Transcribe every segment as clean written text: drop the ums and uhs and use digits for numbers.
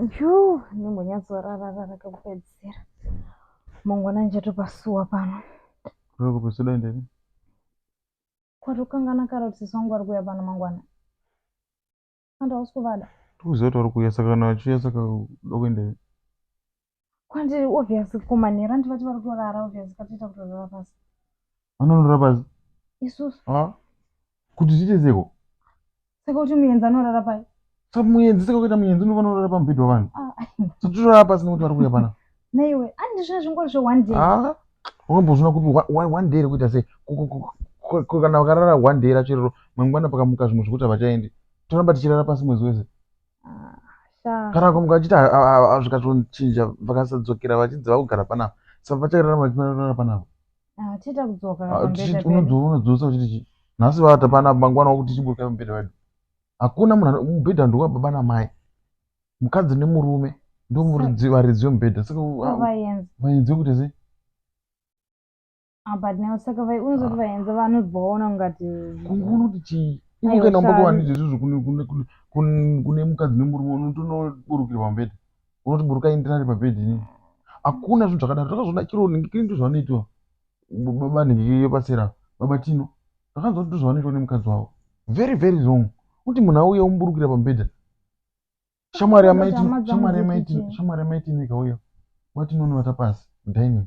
Nimbonyatsorarara kakupedzisira. Mangwana ndichatopasuwa pano. Uri kupesida ndeni? Kwatokanganwa karotisi wangu ari kuuya pano mangwana. Anda usikuvada. Tikuziva kuti uri kuuya saka kana vachiuya saka dokuendei. Kwandiri obviously kumanhera ndivati vari kutorara obviously katoita kutorara pasi. Anonorara pasi? Isusu. Kuti zviite seko? Saka kuti muenzi anorara pai? Saka muenzi saka kuita muenzi unofanira kurara pamubhedha wavanhu. Totorara pasi nekuti vari kuuya pana. Neiwe, andizvina zvingori zve1 day. Wakambozvina kuti 1 day rekuita sei? Kana vakarara 1 day racho mangwana pakamuka zvimwe zvekuti havachaendi. Toramba tichirara pasi mwezi wese. Kana vakamuka vachiti zvikatochinja vakasadzokera vachidziva kugara panapa. Saka vachirarama vachirara panapa. Tiita kudzoka pambedha. Unodzosa uchiti chii? Nhasi vata panapa mangwana wakuti chiburuka mubhedha wedu. Hakuna munhu mubhedha ndowababa namai. Mukadzi nemurume ndovaridzi vemubhedha. Saka vaenzi vekuita sei? But now saka unozoti vaenzi vanobvaona ungati unoti chii? Ukaenda umbokuwanidza izvozvo kune mukadzi nemurume unotonoburukirwa pamubhedha. Unoti buruka indirari pabhedhi inini. Hakuna zvinhu zvakadaro. Takazviona chiro ndikiri ndozvanoitwa. Baba nhingi yepasera baba Tino. Takanzwa kuti ndozvanoitwa nemukadzi wavo. Very very wrong. Kuti munhu auya umuburukira pamubhedha. Shamwari yamaitini ikauya. Watinonovata pasi dining.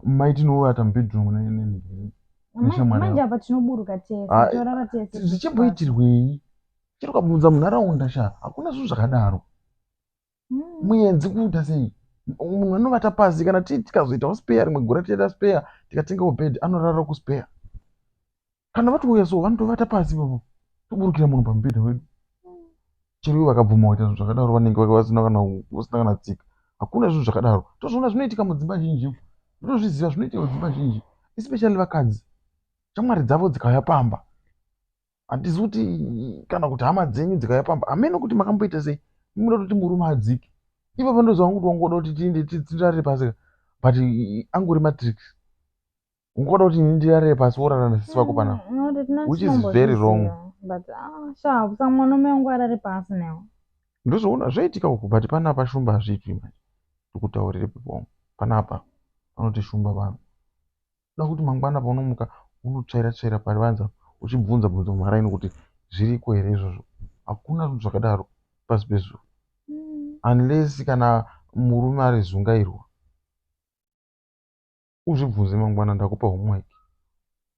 Maitinoata mubedroom manje apa tinoburuka tese torara tese. Zvichimboitirwei? Chero ukabvunza munharaunda sha hakuna zvinhu zvakadaro. Muenzi kuita sei? Munhu anovata pasi kana tikazoitawo spare rimwe gore tichaita spare tikatengawo bed anorara kuspare. Kana vatouya so vanotovata pasi ipapo. Toburukira munhu pamubhedha wedu. Chero ivo vakabvuma kuita zvinhu zvakadaro vanenge vasina kana tsika. Hakuna zvinhu zvakadaro. Tozviona zvinoitika mudzimba zhinji. Ndinozviziva zvinoitika mudzimba zhinji. Especially vakadzi. Shamwari dzavo dzikauya pamba. Handisi kuti kana kuti hama dzenyu dzikauya pamba. Hamene kuti makamboita sei? Munoda kuti murume adzike. Ipapo ndozva kuti wangoda kuti tirare pasi. But angori matrix. Ungoda kuti ndirare pasi worara nasisi vako panapa. Which is very wrong. But saka mwanaume wangu arare pasi nawo. Ndozvoona zvaitika uku but panapa shumba hazviitwi manje. Ndikutaurire pepo. Panapa panoti shumba vanhu. Unoda kuti mangwana paunomuka unotsvaira parivanza uchibvunza mumharaini kuti zviriko here izvozvo. Hakuna zvinhu zvakadaro pasi pezuva. Unless kana murume ari zungairwa. Uzvibvunze mangwana ndakupa homework.